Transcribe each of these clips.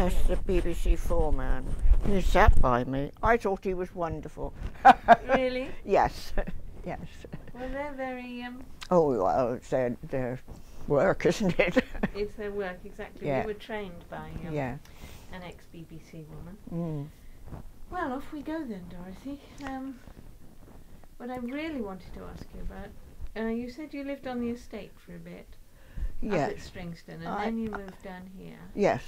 Yes, the BBC foreman. He sat by me. I thought he was wonderful. Really? Yes, yes. Well, they're very, Oh, well, it's their work, isn't it? it's their work, exactly. Yeah. We were trained by Yeah. an ex-BBC woman. Mm. Well, off we go then, Dorothy. What I really wanted to ask you about, you said you lived on the estate for a bit, up Yes. at Stringston, and then you moved down here. Yes.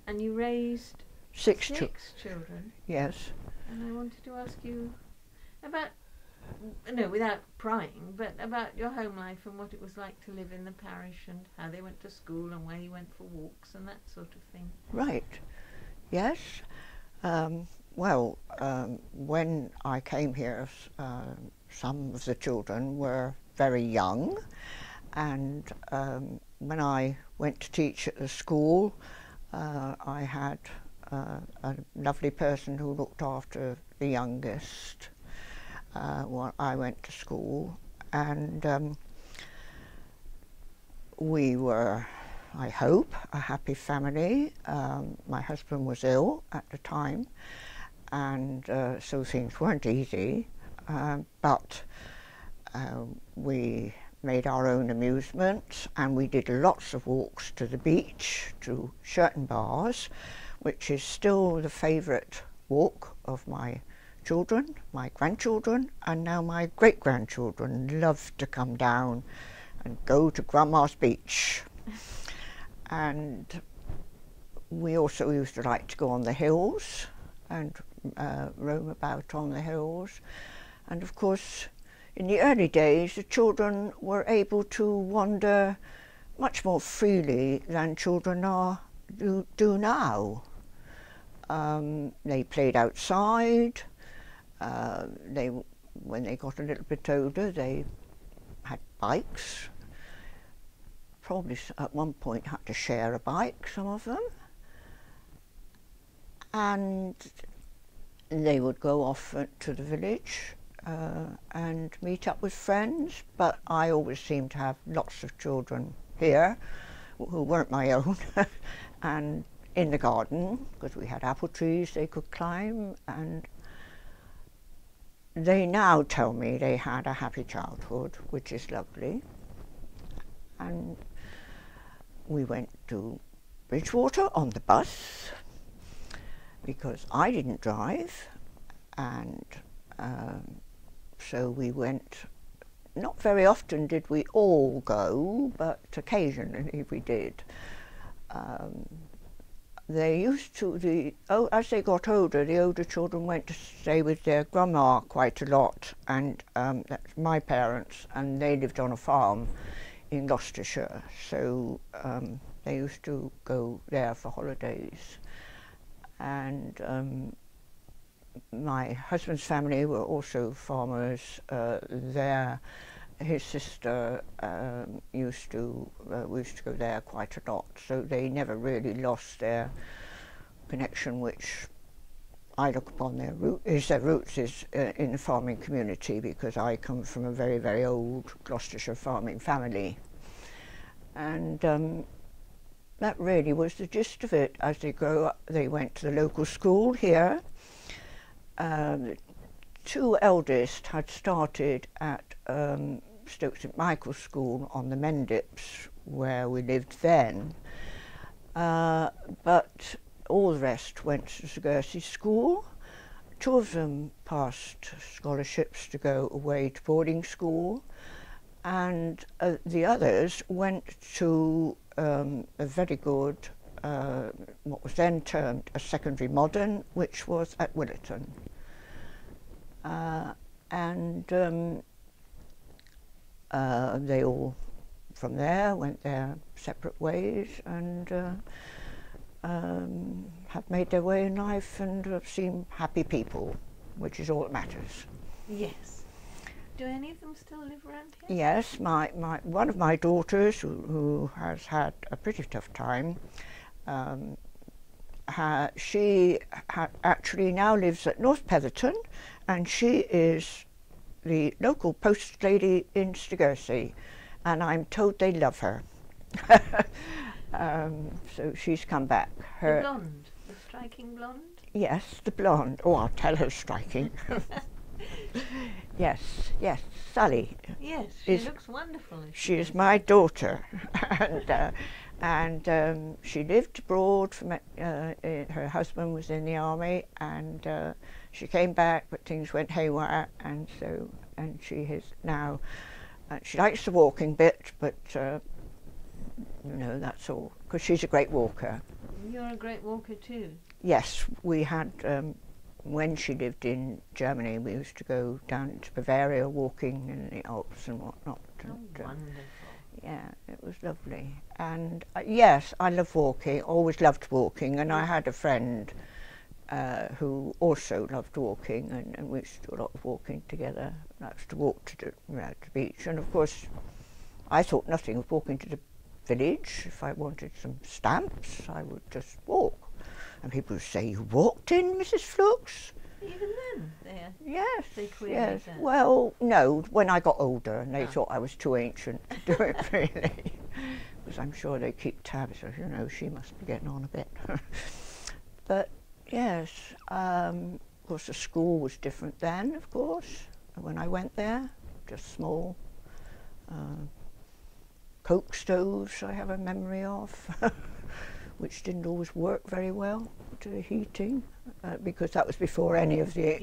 And you raised Six children. Yes. And I wanted to ask you about, no, without prying, but about your home life and what it was like to live in the parish and how they went to school and where you went for walks and that sort of thing. Right. Yes. When I came here, some of the children were very young, and when I went to teach at the school, I had a lovely person who looked after the youngest while I went to school, and we were, I hope, a happy family. My husband was ill at the time, and so things weren't easy, but we made our own amusements, and we did lots of walks to the beach, to Shirton Bars, which is still the favourite walk of my children, my grandchildren, and now my great-grandchildren love to come down and go to Grandma's Beach. And we also used to like to go on the hills and roam about on the hills. And of course, in the early days, the children were able to wander much more freely than children do now. They played outside. When they got a little bit older, they had bikes. Probably at one point had to share a bike, some of them. And they would go off to the village and meet up with friends, but I always seemed to have lots of children here who weren't my own, and in the garden, because we had apple trees they could climb, and they now tell me they had a happy childhood, which is lovely. And we went to Bridgewater on the bus, because I didn't drive, and so we went. Not very often did we all go, but occasionally we did. They used to, as they got older, the older children went to stay with their grandma quite a lot, and that's my parents, and they lived on a farm in Gloucestershire, so they used to go there for holidays. And my husband's family were also farmers there. His sister we used to go there quite a lot, so they never really lost their connection, which I look upon their roots is in the farming community, because I come from a very, very old Gloucestershire farming family. And that really was the gist of it. As they grew up, they went to the local school here. The two eldest had started at Stoke St Michael's School on the Mendips, where we lived then, but all the rest went to Stogursey School. Two of them passed scholarships to go away to boarding school, and the others went to a very good, what was then termed a secondary modern, which was at Willerton. They all, from there, went their separate ways, and have made their way in life and seem happy people, which is all that matters. Yes. Do any of them still live around here? Yes, one of my daughters, who has had a pretty tough time, she actually now lives at North Petherton, and she is the local post lady in Stogursey, and I'm told they love her. So she's come back. The blonde, the striking blonde? Yes, the blonde. Oh, I'll tell her striking. Yes, yes, Sally. Yes, she looks wonderful. She is my daughter, and she lived abroad. Her husband was in the army, and she came back, but things went haywire, and she is now. She likes the walking bit, but you know, that's all, because she's a great walker. You're a great walker too. Yes, we had. When she lived in Germany, we used to go down to Bavaria walking in the Alps and whatnot. Oh, wonderful. Yeah, it was lovely. And yes, I love walking, always loved walking, and I had a friend who also loved walking, and we used to do a lot of walking together. I used to walk to the beach, and of course I thought nothing of walking to the village. If I wanted some stamps, I would just walk. And people would say, "You walked in, Mrs. Flooks?" Even then, yes, they queried yes. that. Well, no, when I got older, and they thought I was too ancient to do it, really. Because I'm sure they keep tabs of, you know, she must be getting on a bit. But yes, of course the school was different then, of course. When I went there, just small coke stoves I have a memory of. Which didn't always work very well to the heating, because that was before any of the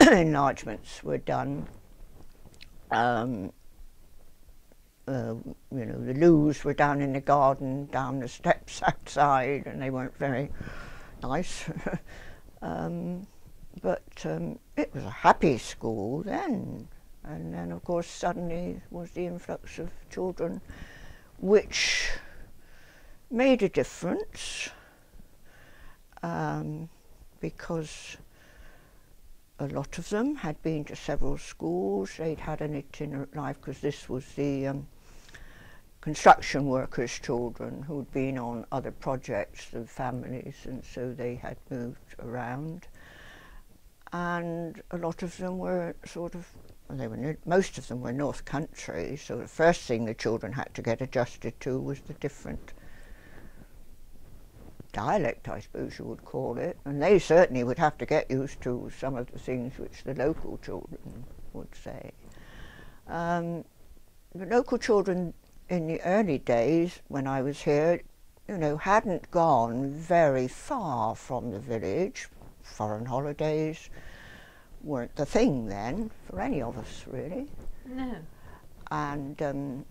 enlargements were done. You know, the loos were down in the garden, down the steps outside, and they weren't very nice. But it was a happy school then. And then, of course, suddenly was the influx of children, which made a difference, because a lot of them had been to several schools. They'd had an itinerant life, because this was the construction workers' children who'd been on other projects, the families, and so they had moved around. And a lot of them were sort of, most of them were North Country, so the first thing the children had to get adjusted to was the different dialect, I suppose you would call it, and they certainly would have to get used to some of the things which the local children would say. The local children in the early days when I was here, you know, hadn't gone very far from the village. Foreign holidays weren't the thing then for any of us, really. No. And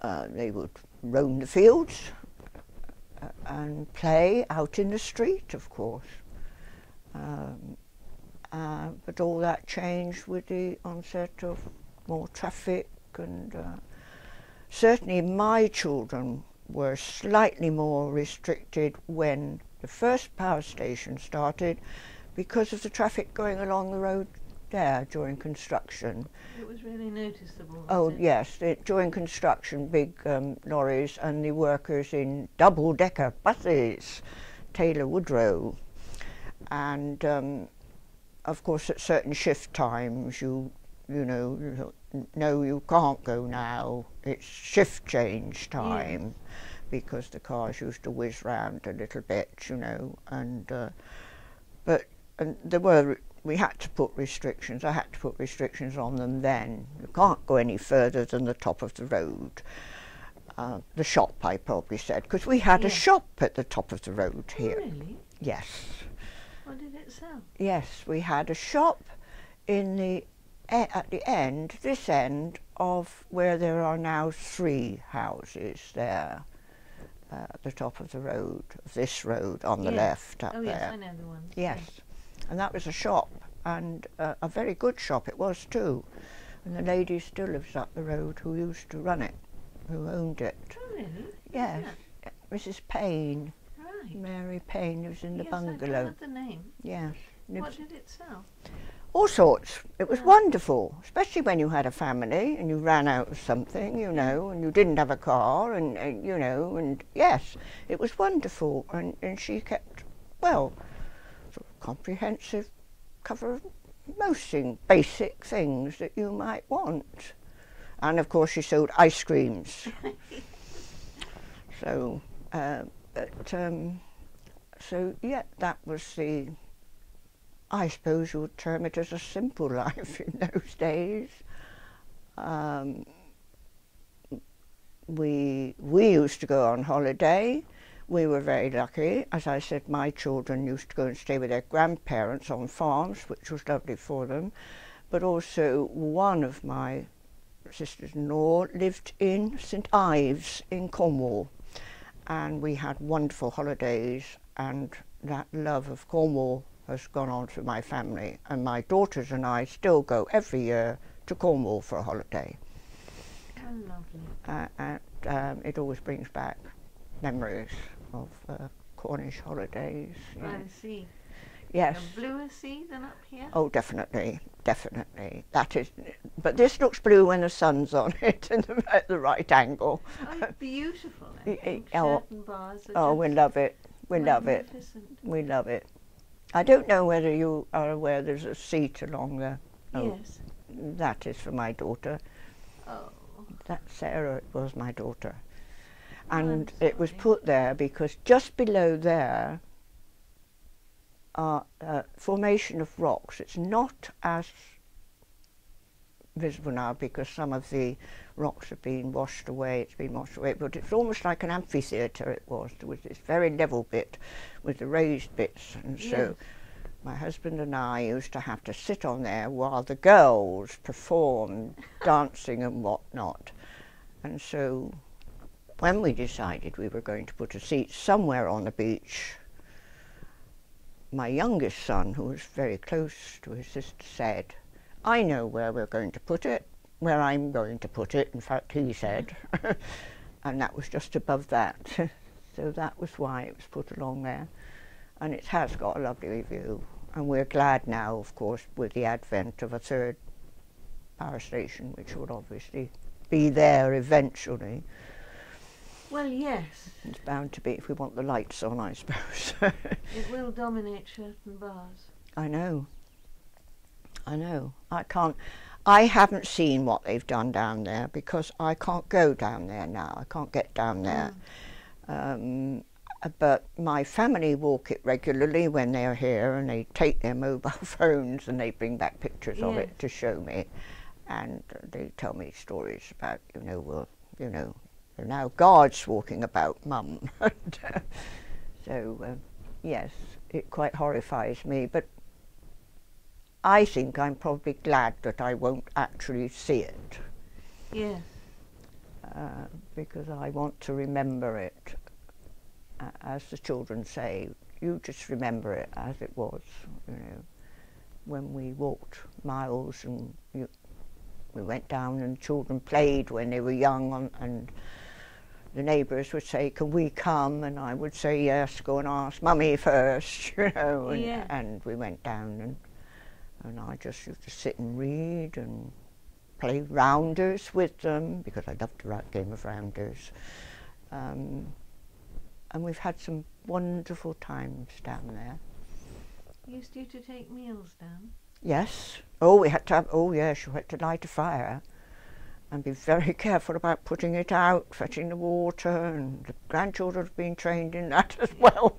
they would roam the fields and play out in the street, of course. But all that changed with the onset of more traffic, and certainly my children were slightly more restricted when the first power station started, because of the traffic going along the road there during construction. It was really noticeable. Oh yes, during construction, big lorries and the workers in double-decker buses, Taylor Woodrow, and of course at certain shift times you know, no, you can't go now, it's shift change time. Yeah. Because the cars used to whiz round a little bit, you know, and we had to put restrictions. I had to put restrictions on them then. You can't go any further than the top of the road. The shop, I probably said, because we had a shop at the top of the road here. Oh, really? Yes. What did it sell? Yes, we had a shop in the at the end, this end of where there are now 3 houses there. At the top of the road, of this road on the left up there. Oh yes, I know the one. Yes, and that was a shop, and a very good shop it was too. And the lady still lives up the road who used to run it, who owned it. Oh really? Yes, Mrs. Payne. Right. Mary Payne lives in the bungalow. Yes, I heard the name. Yes. What did it sell? All sorts. It was wonderful, especially when you had a family and you ran out of something, you know, and you didn't have a car, and you know, and yes, it was wonderful. And she kept, well, sort of comprehensive cover of most basic things that you might want. And of course she sold ice creams. So, so yeah, that was the, I suppose you would term it as a simple life in those days. We used to go on holiday. We were very lucky. As I said, my children used to go and stay with their grandparents on farms, which was lovely for them. But also one of my sisters-in-law lived in St Ives in Cornwall, and we had wonderful holidays, and that love of Cornwall has gone on through my family, and my daughters and I still go every year to Cornwall for a holiday. Oh, lovely. And it always brings back memories of Cornish holidays. By the sea. Yes. A bluer sea than up here? Oh, definitely, definitely. That is, but this looks blue when the sun's on it and at the right angle. Oh, it's beautiful. I think. Oh, Certain bars are oh, we love it. We love it. magnificent. We love it. I don't know whether you are aware there's a seat along there. Oh, Yes. that is for my daughter. Oh. That Sarah was my daughter. I'm And it was sorry. put there because just below there are a formation of rocks. It's not as visible now because some of the rocks have been washed away, it's been washed away, but it's almost like an amphitheatre it was. There was this very level bit with the raised bits, and so Yes. my husband and I used to have to sit on there while the girls performed dancing and whatnot. And so when we decided we were going to put a seat somewhere on the beach, my youngest son, who was very close to his sister, said, I know where we're going to put it, where I'm going to put it, in fact he said, and that was just above that. So that was why it was put along there, and it has got a lovely view, and we're glad now, of course, with the advent of a third power station, which will obviously be there eventually. Well, yes. It's bound to be if we want the lights on, I suppose. It will dominate certain bars. I know. I haven't seen what they've done down there because I can't go down there now. I can't get down there. But my family walk it regularly when they're here, and they take their mobile phones and they bring back pictures of it to show me. And they tell me stories about, well, there are now guards walking about, Mum. So, yes, it quite horrifies me. But I think I'm probably glad that I won't actually see it. Yes. Because I want to remember it. As the children say, you just remember it as it was, when we walked miles and we went down and children played when they were young, and the neighbours would say, can we come? And I would say, yes, go and ask Mummy first, and we went down and I just used to sit and read and play rounders with them because I loved the game of rounders. And we've had some wonderful times down there. Used you to take meals down? Yes. Oh, we had to have, oh yes, you had to light a fire and be very careful about putting it out, fetching the water, and the grandchildren have been trained in that as well.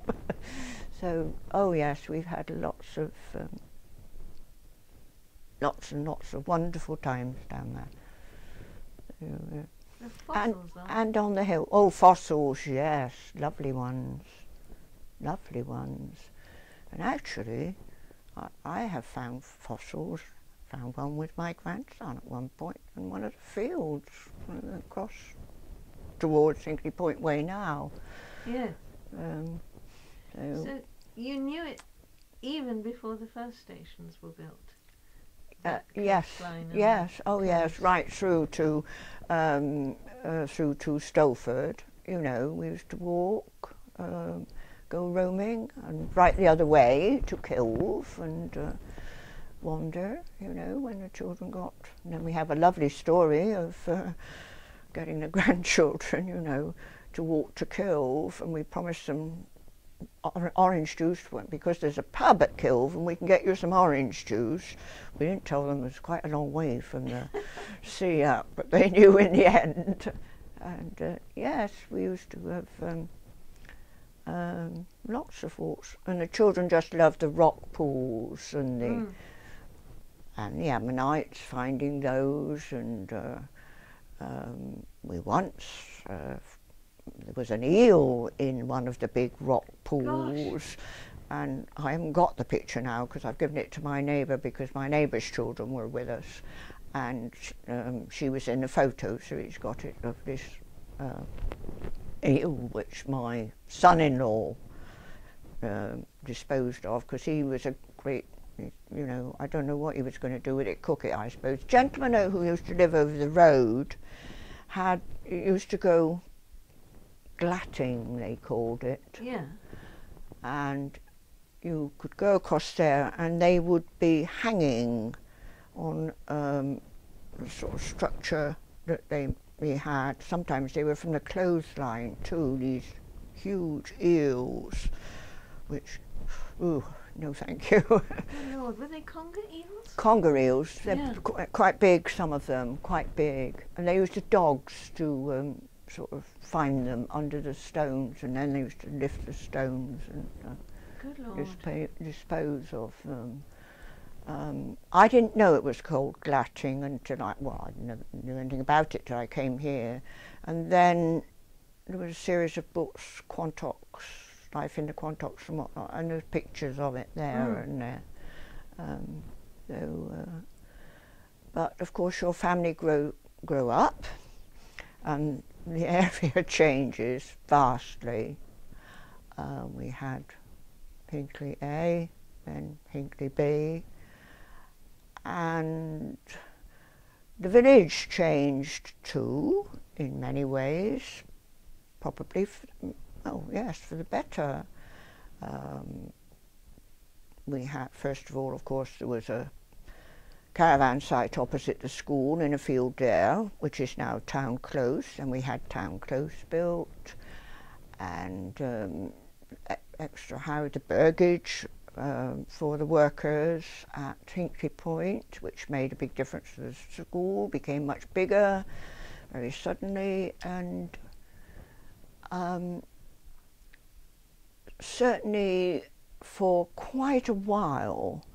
So, oh yes, we've had lots and lots of wonderful times down there. So, The fossils and on the hill. Oh, fossils, yes, lovely ones. And actually, I have found fossils. Found one with my grandson at one point in one of the fields across towards Hinkley Point Way now. Yes. So you knew it even before the first stations were built? Yes, oh yes, right through to Stowford. We used to walk, go roaming, and right the other way to Kilve and wander. When the children got. And then we have a lovely story of getting the grandchildren, to walk to Kilve, and we promised them orange juice because there's a pub at Kilve and we can get you some orange juice. We didn't tell them it was quite a long way from the sea up, but they knew in the end. And yes, we used to have lots of walks, and the children just loved the rock pools and the ammonites, finding those, and we once there was an eel in one of the big rock pools. Gosh. And I haven't got the picture now because I've given it to my neighbour, because my neighbour's children were with us, and she was in the photo, so he's got it, of this eel which my son-in-law disposed of, because he was a great, you know, I don't know what he was going to do with it, cook it I suppose. Gentleman who used to live over the road used to go glatting, they called it. Yeah. And you could go across there and they would be hanging on a sort of structure that we had. Sometimes they were from the clothesline too, these huge eels, which, ooh, no thank you. Oh Lord, were they conger eels? Conger eels, they're quite big, some of them, quite big. And they used the dogs to sort of find them under the stones, and then they used to lift the stones and Good Lord. dispose of them. I didn't know it was called glatting until I never knew anything about it till I came here. And then there was a series of books, Quantocks, Life in the Quantocks and whatnot, and there's pictures of it there and there. But of course your family grow up, and the area changes vastly. We had Hinckley A, then Hinckley B, and the village changed too in many ways, probably, yes, for the better. We had, first of all, of course, there was a caravan site opposite the school in a field there, which is now Town Close, and we had Town Close built, and extra house, the burgage for the workers at Hinkley Point, which made a big difference to the school, became much bigger very suddenly, and certainly for quite a while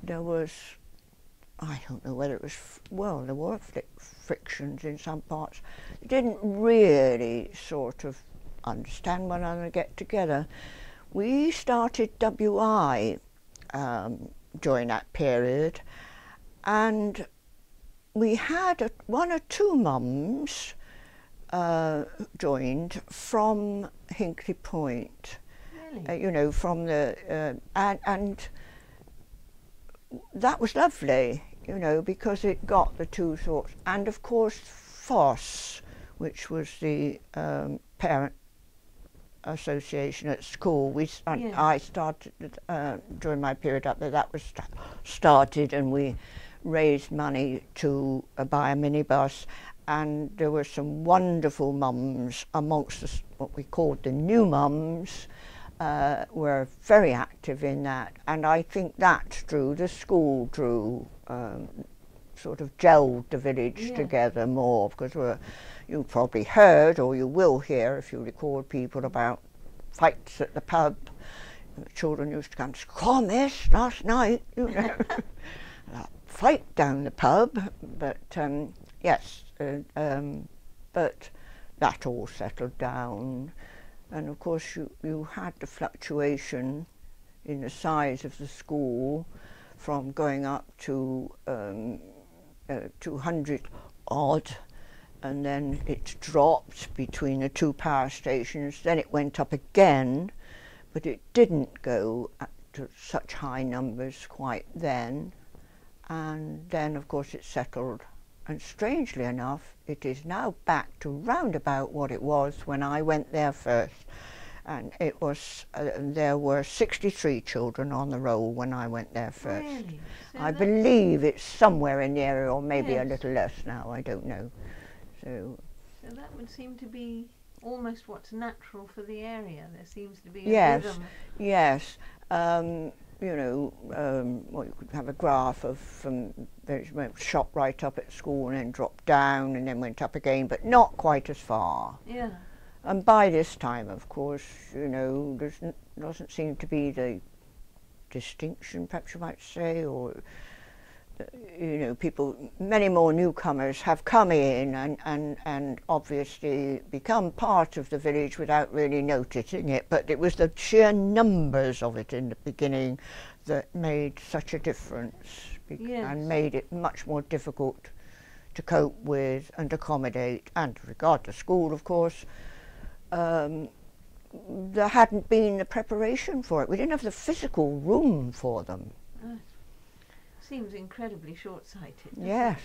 there was, I don't know whether it was, well, there were frictions in some parts. They didn't really sort of understand one another, get together. We started WI during that period, and we had one or two mums joined from Hinkley Point. Really? You know, from the and that was lovely, you know, because it got the two sorts. And of course FOSS, which was the parent association at school. I started during my period up there. That was started, and we raised money to buy a minibus. And there were some wonderful mums amongst us, what we called the new mums. Were very active in that, and I think that the school drew, sort of gelled the village together more, because you probably heard, or you will hear if you record people, about fights at the pub. The children used to come, "Come, miss, last night," you know, fight down the pub. But yes, but that all settled down. And of course you had the fluctuation in the size of the school from going up to 200 odd, and then it dropped between the two power stations. Then it went up again, but it didn't go to such high numbers quite then. And then of course it settled, and strangely enough it is now back to round about what it was when I went there first. And it was there were 63 children on the roll when I went there first. Really? So I believe it's somewhere in the area, or maybe a little less now, I don't know. So that would seem to be almost what's natural for the area. There seems to be a rhythm. Yes. you know, well, you could have a graph of from there's shot right up at school and then dropped down and then went up again, but not quite as far. Yeah. And by this time, of course, you know, there doesn't seem to be the distinction, perhaps you might say, or you know, many more newcomers have come in and obviously become part of the village without really noticing it, but it was the sheer numbers of it in the beginning that made such a difference. Yes. And made it much more difficult to cope with and accommodate, and regard to school, of course. There hadn't been the preparation for it. We didn't have the physical room for them. Seems incredibly short-sighted. Yes.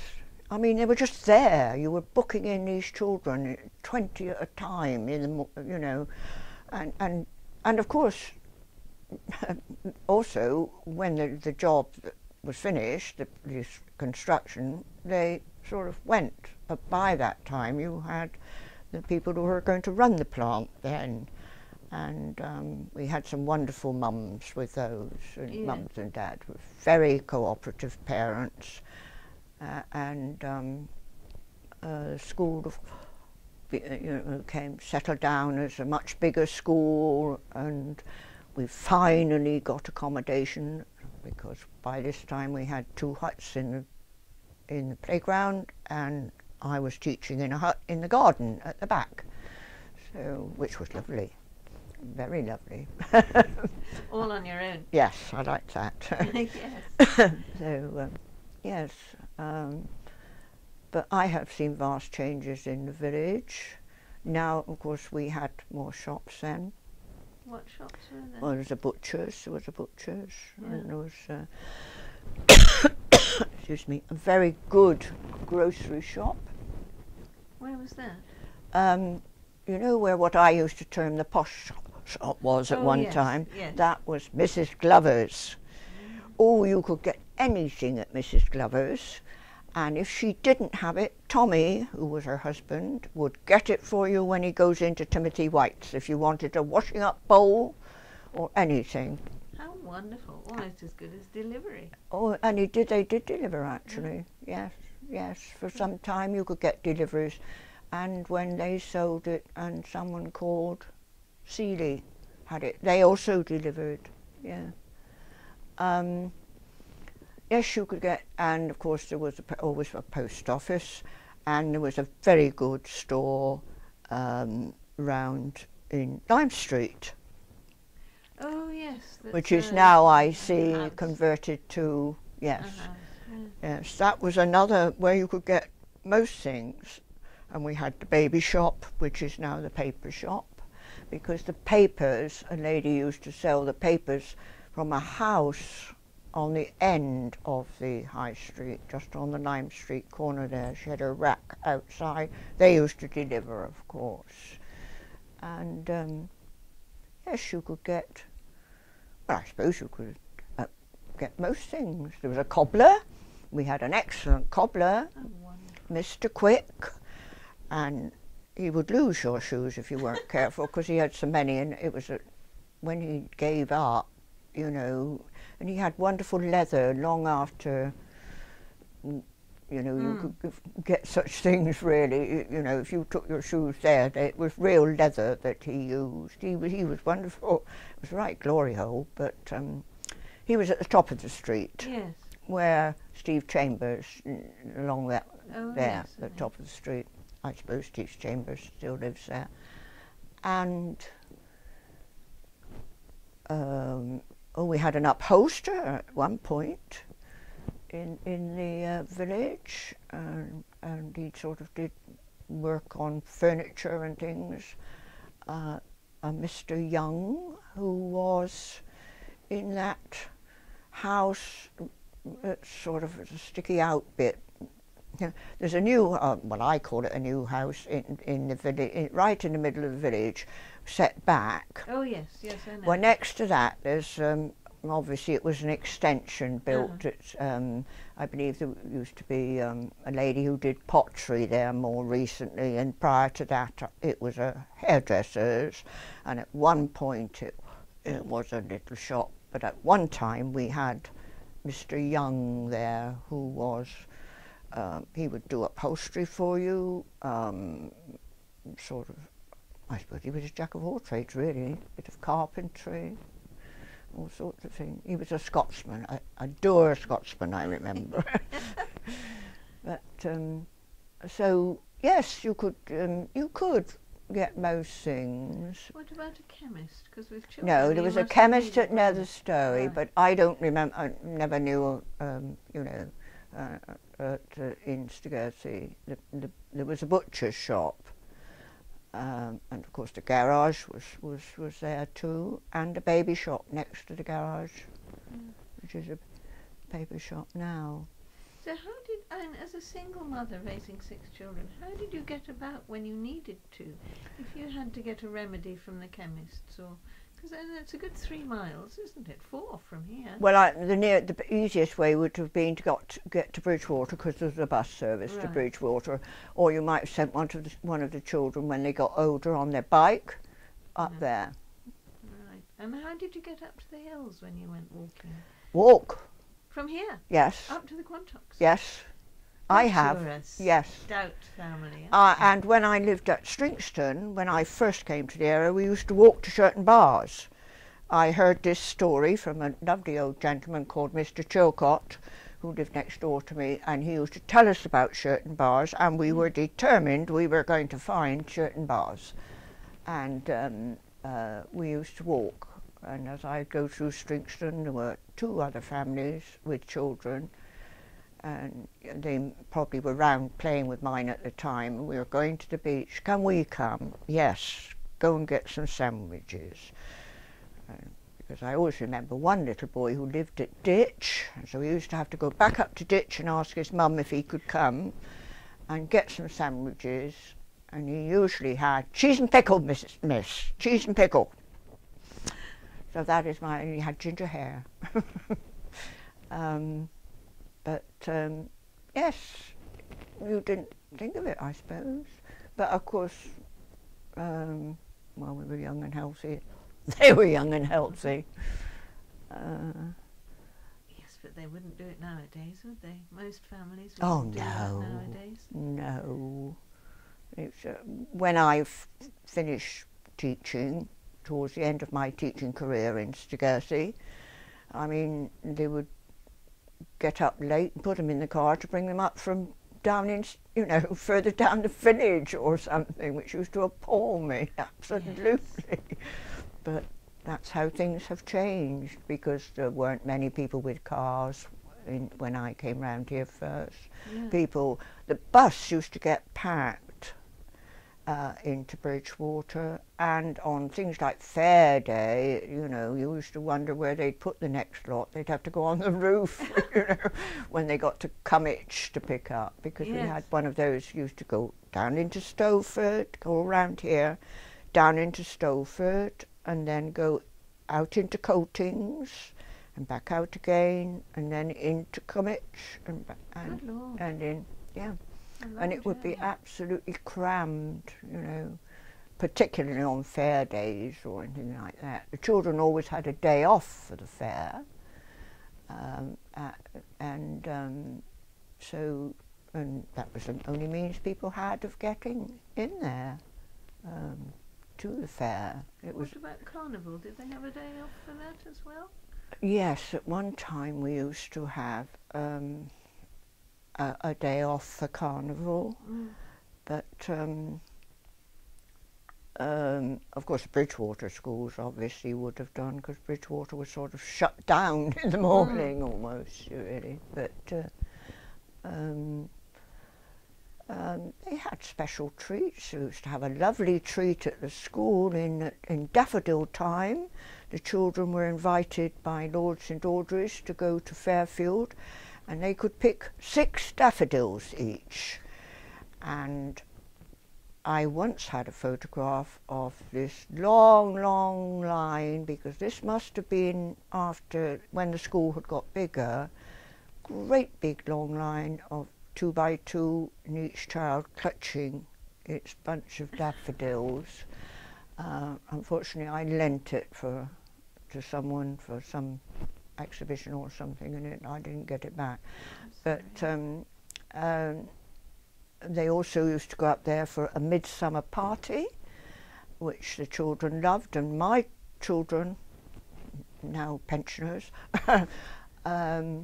I mean, they were just there. You were booking in these children, 20 at a time, you know, and of course, also, when the job was finished, this construction, they sort of went. But by that time, you had the people who were going to run the plant then. And we had some wonderful mums with those, and Yeah. mums and dads were very cooperative parents, and school settled down as a much bigger school, and we finally got accommodation, because by this time we had 2 huts in the playground, and I was teaching in a hut in the garden at the back, so which was lovely. Very lovely. All on your own. Yes, I like that. Yes. So, yes. But I have seen vast changes in the village. Now, of course, we had more shops then. What shops were there? Well, there was a butcher's, Yeah. and there was, excuse me, a very good grocery shop. Where was that? You know where what I used to term the posh shop was at one yes, time? yes. That was Mrs. Glover's. Oh, you could get anything at Mrs. Glover's, and if she didn't have it, Tommy, who was her husband, would get it for you when he goes into Timothy White's, if you wanted a washing up bowl or anything. How wonderful. Almost as good as delivery. Oh, and they did deliver actually. Yes, for some time you could get deliveries. And when they sold it and someone called, Seeley had it, they also delivered, yeah. Yes, you could get, and of course there was always a post office, and there was a very good store round in Lime Street. Oh yes. Which is now, I a see, house. converted to, yes. A house, Yes, that was another where you could get most things. And we had the baby shop, which is now the paper shop, because the papers, a lady used to sell the papers from a house on the end of the high street, just on the Lime Street corner there. She had a rack outside. They used to deliver, of course. And yes, you could get, well, I suppose you could get most things. There was a cobbler. We had an excellent cobbler, Oh, wonderful. Mr. Quick. And he would lose your shoes if you weren't careful, because he had so many, and it was when he gave up, you know, and he had wonderful leather long after, you know, you could get such things really, you know, if you took your shoes there, it was real leather that he used. He was wonderful. It was right glory hole, but he was at the top of the street. Yes. Where Steve Chambers, along that Oh, there, yes, the okay. top of the street. I suppose Steve Chambers still lives there. And we had an upholster at one point in the village, and he sort of did work on furniture and things. Mr. Young, who was in that house, sort of a sticky out bit. Yeah, there's a new, well, I call it a new house in the village, right in the middle of the village, set back. Oh yes, yes, I know. Well, next to that, there's obviously it was an extension built. It's, I believe there used to be a lady who did pottery there more recently, and prior to that, it was a hairdresser's, and at one point it was a little shop but at one time we had Mr. Young there, who was, he would do upholstery for you, sort of, I suppose he was a jack of all trades really, bit of carpentry, all sorts of things. He was a Scotsman, a dour Scotsman, I remember. But so yes, you could get most things. What about a chemist? Because with children, No, there was a chemist at Netherstory, right. but I don't remember. I never knew, you know, in Stogursey. There was a butcher's shop, and of course the garage was there too, and a baby shop next to the garage, which is a baby shop now. So how did, and as a single mother raising 6 children, how did you get about when you needed to? If you had to get a remedy from the chemists, or because it's a good 3 miles, isn't it? 4 from here. Well, the easiest way would have been to get to Bridgewater, because there's a bus service to Bridgewater, or you might have sent one of the children when they got older on their bike up there. Right. And how did you get up to the hills when you went walking? Walk. From here? Yes. Up to the Quantocks? Yes. I have. Yes. Stout family. And when I lived at Stringston, when I first came to the area, we used to walk to certain bars. I heard this story from a lovely old gentleman called Mr. Chilcott, who lived next door to me, and he used to tell us about certain bars, and we were determined we were going to find certain bars. And we used to walk. And as I go through Stringston, there were 2 other families with children, and they probably were round playing with mine at the time, and we were going to the beach. Can we come? Yes, go and get some sandwiches. Because I always remember one little boy who lived at Ditch, and so he used to have to go back up to Ditch and ask his mum if he could come and get some sandwiches, and he usually had cheese and pickle, miss, cheese and pickle. So that is he had ginger hair. But yes, you didn't think of it, I suppose. But of course, well, we were young and healthy. They were young and healthy. Yes, but they wouldn't do it nowadays, would they? Most families do wouldn't that nowadays. No. It's, when I finished teaching, towards the end of my teaching career in Stogursey, I mean, they would get up late and put them in the car to bring them up from down in, you know, further down the village or something, which used to appall me, absolutely. Yes. But that's how things have changed, because there weren't many people with cars when I came round here first. Yeah. The bus used to get packed into Bridgewater, and on things like Fair Day, you know, you used to wonder where they'd put the next lot. They'd have to go on the roof, you know, when they got to Cummich to pick up, because we had one of those used to go down into Stowford, go around here, down into Stowford, and then go out into Coatings, and back out again, and then into Cummich, and in, yeah. And it would be absolutely crammed, you know, particularly on fair days or anything like that. The children always had a day off for the fair, so that was the only means people had of getting in there to the fair. What about Carnival? Did they have a day off for that as well? Yes, at one time we used to have a day off for Carnival, but of course the Bridgewater schools obviously would have done, because Bridgewater was sort of shut down in the morning almost, really. But they had special treats. We used to have a lovely treat at the school in daffodil time. The children were invited by Lord St Audrey's to go to Fairfield, and they could pick 6 daffodils each. And I once had a photograph of this long, long line, because this must have been after, when the school had got bigger, great big long line of 2 by 2, and each child clutching its bunch of daffodils. Unfortunately, I lent it to someone for some exhibition or something, and I didn't get it back. But they also used to go up there for a midsummer party, which the children loved, and my children, now pensioners,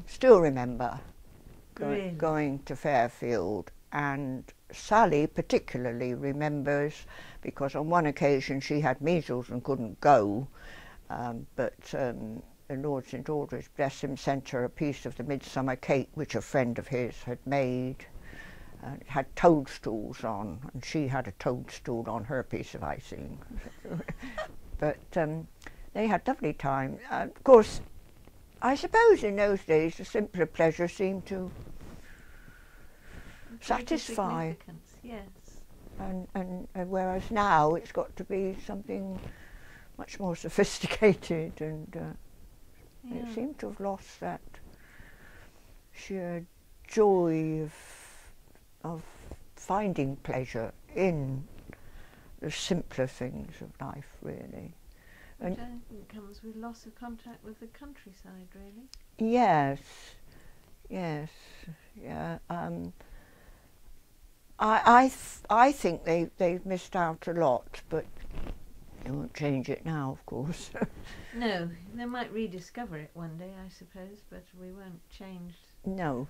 still remember going to Fairfield. And Sally particularly remembers, because on one occasion she had measles and couldn't go, but the Lord St Aldridge, bless him, sent her a piece of the midsummer cake which a friend of his had made. It had toadstools on, and she had a toadstool on her piece of icing. But they had lovely time. Of course, I suppose in those days the simpler pleasure seemed to satisfy. Yes. And whereas now it's got to be something much more sophisticated, and it seemed to have lost that sheer joy of finding pleasure in the simpler things of life, really. Which I think comes with loss of contact with the countryside, really. Yes, yes, yeah. I think they've missed out a lot, but they won't change it now, of course. No, they might rediscover it one day, I suppose, but we won't change. No,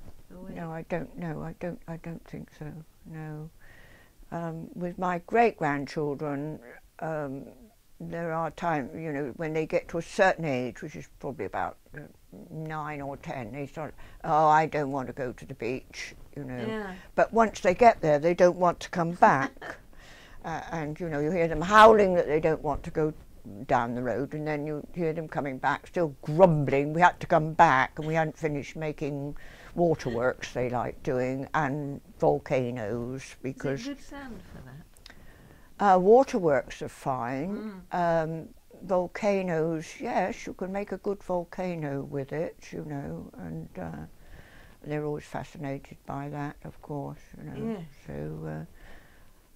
no, I don't know. I don't think so. No. With my great-grandchildren, there are times, you know, when they get to a certain age, which is probably about 9 or 10, they start, oh, I don't want to go to the beach, you know. Yeah. But once they get there, they don't want to come back. And, you know, you hear them howling that they don't want to go down the road, and then you hear them coming back, still grumbling, we had to come back, and we hadn't finished making waterworks they like doing, and volcanoes, because... Is it good sand for that? Waterworks are fine. Volcanoes, yes, you can make a good volcano with it, you know, and they're always fascinated by that, of course, you know. Yes. So,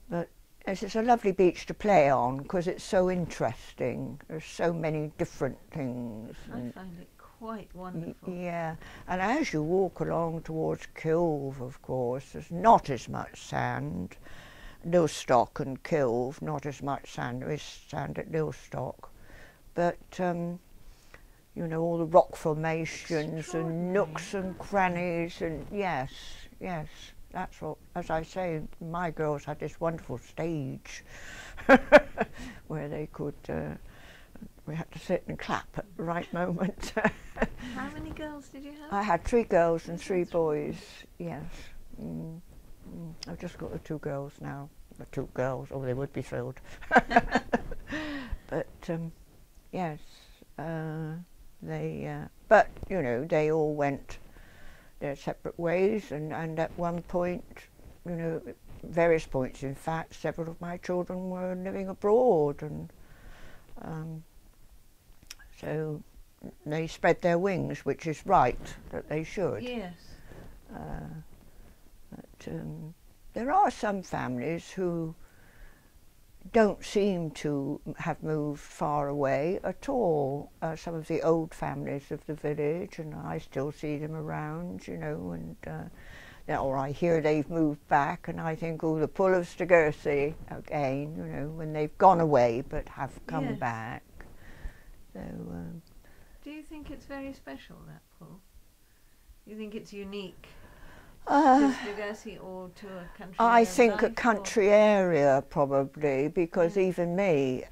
but it's a lovely beach to play on because it's so interesting. There's so many different things. I find it quite wonderful. Yeah, and as you walk along towards Kilve, of course, there's not as much sand. Lowestoft and Kilve, not as much sand. There is sand at Lowestoft, but you know, all the rock formations and nooks and crannies, and yes, that's what, as I say, my girls had this wonderful stage where they could, we had to sit and clap at the right moment. How many girls did you have? I had 3 girls and 3 boys, yes. I've just got the 2 girls now. The 2 girls, oh, they would be thrilled. But yes, they. But you know, they all went their separate ways, and at one point, you know, various points, in fact, several of my children were living abroad, and so they spread their wings, which is right that they should. Yes. But there are some families who don't seem to have moved far away at all. Some of the old families of the village, and I still see them around, you know, and or I hear they've moved back, and I think, oh, the pull of Stogursey again, you know, when they've gone away but have come back. So. Do you think it's very special, that pull? You think it's unique? To Stogursey or to a country area? I think a country area probably, because even me,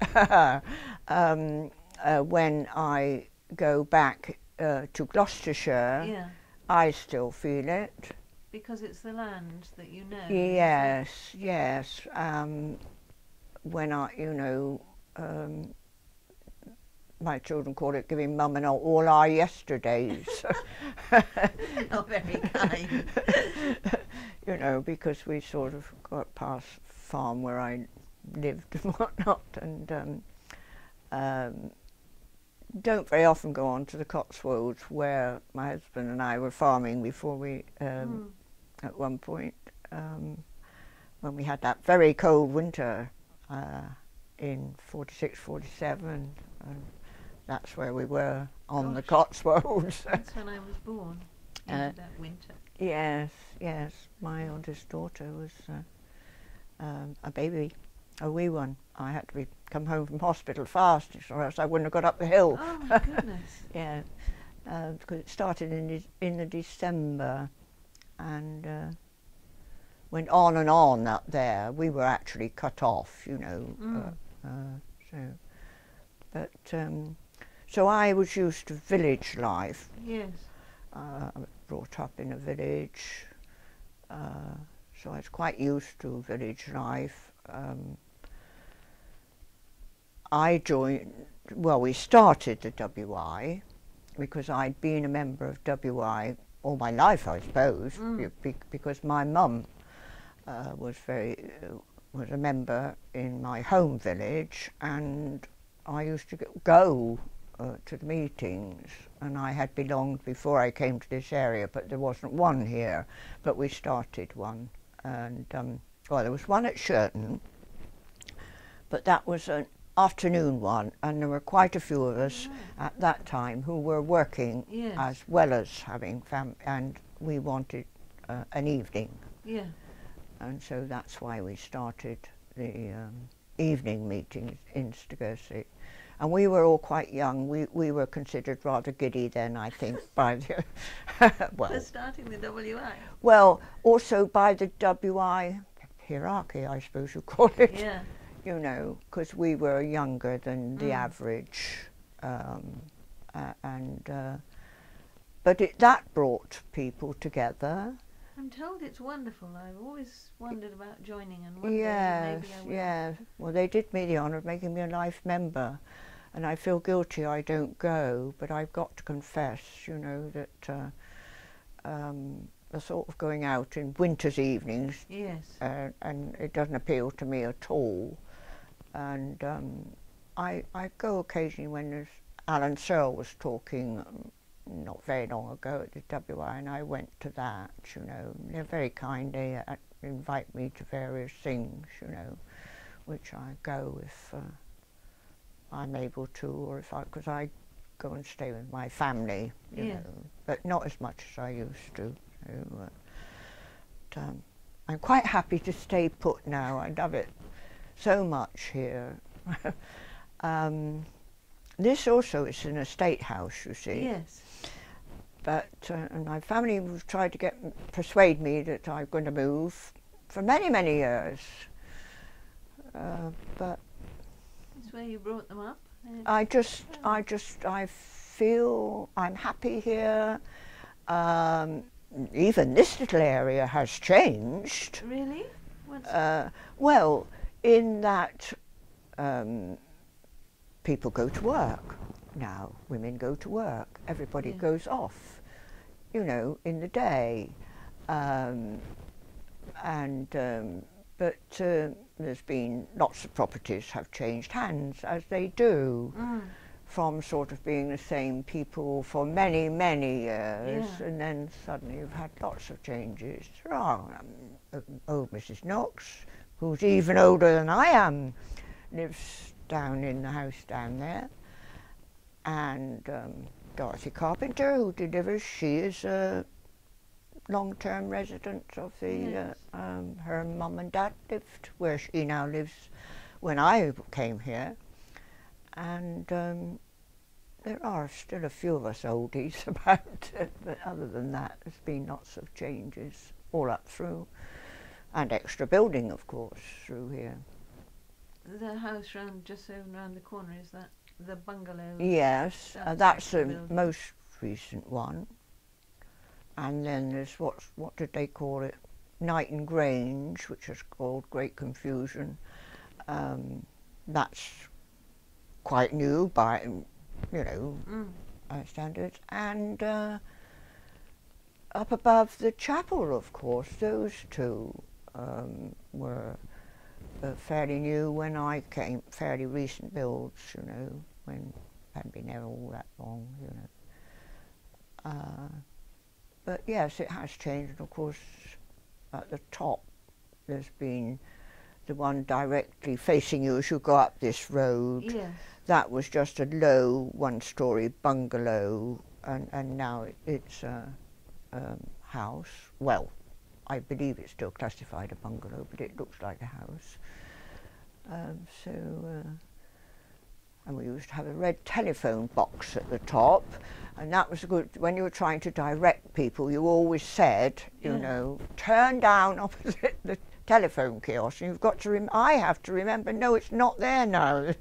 when I go back to Gloucestershire, I still feel it. Because it's the land that you know. Yes, yes. When I, you know, my children call it giving mum and all our yesterdays. Not very kind. You know, because we sort of got past farm where I lived and whatnot, and don't very often go on to the Cotswolds where my husband and I were farming before we, at one point, when we had that very cold winter in 46, 47. that's where we were, on the Gosh. Cotswolds. That's when I was born, into that winter. Yes, yes. My oldest daughter was a baby, a wee one. I had to come home from hospital fast, or else I wouldn't have got up the hill. Oh my goodness. Yeah, because it started in the December, and went on and on up there. We were actually cut off, you know. So I was used to village life. Yes. I was brought up in a village, so I was quite used to village life. We started the WI because I'd been a member of WI all my life, I suppose, because my mum was a member in my home village, and I used to go to the meetings, and I had belonged before I came to this area, but there wasn't one here, but we started one, and there was one at Shirton, but that was an afternoon one, and there were quite a few of us at that time who were working as well as having and we wanted an evening. Yeah. And so that's why we started the evening meetings in Stogursey. And we were all quite young. We were considered rather giddy then, I think, by the For starting the WI. Well, also by the WI hierarchy, I suppose you call it. Yeah. You know, because we were younger than the average, but that brought people together. I'm told it's wonderful. I've always wondered about joining, and one day maybe I will. Yeah. Well, they did me the honour of making me a life member, and I feel guilty I don't go, but I've got to confess, you know, that the sort of going out in winter's evenings, and it doesn't appeal to me at all. And I go occasionally when there's Alan Searle was talking not very long ago at the WI, and I went to that, you know. They're very kind. They invite me to various things, you know, which I go if I'm able to, or because I go and stay with my family, you know, but not as much as I used to. So, I'm quite happy to stay put now. I love it so much here. This also is an estate house, you see. Yes. But and my family have tried to persuade me that I'm going to move for many, many years. But That's where you brought them up? I feel I'm happy here. Even this little area has changed. Really? Well, in that people go to work now. Women go to work. Everybody goes off, you know, in the day. But there's been lots of properties have changed hands, as they do, from sort of being the same people for many, many years, and then suddenly you've had lots of changes. Old Mrs. Knox, who's even older than I am, lives down in the house down there, and Dorothy Carpenter, who delivers, she is a long-term resident of the, her mum and dad lived where she now lives when I came here, and there are still a few of us oldies about, but other than that there's been lots of changes all up through, and extra building of course through here. The house just around the corner, is that the bungalow? Yes, that's the most recent one. And then there's what did they call it? Knighton Grange, which is called Great Confusion. That's quite new by, you know, standards. And up above the chapel, of course, those two were fairly new when I came, fairly recent builds, you know, when I hadn't been there all that long, you know. But yes, it has changed, and of course at the top there's been the one directly facing you as you go up this road. Yes. that was just a low one-storey bungalow, and now it's a house. Well, I believe it's still classified a bungalow, but it looks like a house. And we used to have a red telephone box at the top, and that was good. When you were trying to direct people, you always said, you know, turn down opposite the telephone kiosk. And you've got to I have to remember, no, it's not there now. There's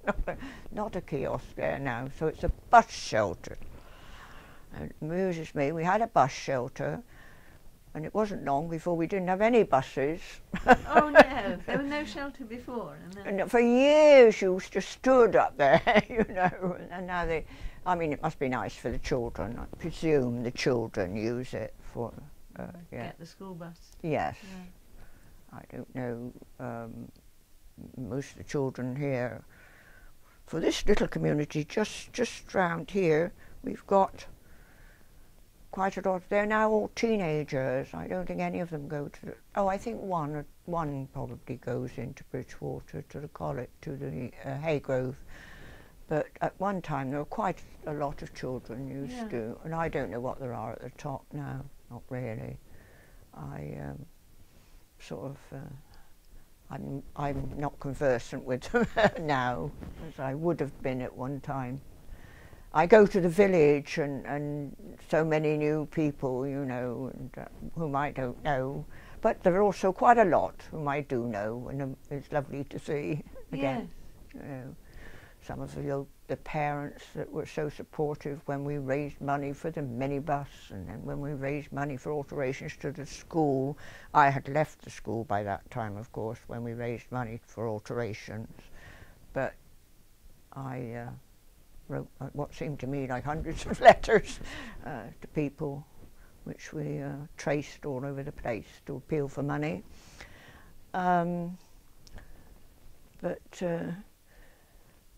not a kiosk there now, so it's a bus shelter. And it amuses me, we had a bus shelter, and it wasn't long before we didn't have any buses. Oh no, there was no shelter before. And for years you just stood up there, you know, and now I mean, it must be nice for the children. I presume the children use it for, get the school bus. Yes. Yeah. I don't know, most of the children here, for this little community just round here, we've got quite a lot. They're now all teenagers. I don't think any of them go to I think one probably goes into Bridgewater to the college, to the Haygrove. But at one time there were quite a lot of children used to, and I don't know what there are at the top now. Not really. I sort of I'm not conversant with them now as I would have been at one time. I go to the village and so many new people, you know, and, whom I don't know, but there are also quite a lot whom I do know, and it's lovely to see again. Yes. You know, some of the parents that were so supportive when we raised money for the minibus, and then when we raised money for alterations to the school. I had left the school by that time, of course, when we raised money for alterations, but I wrote what seemed to me like hundreds of letters to people, which we traced all over the place to appeal for money. But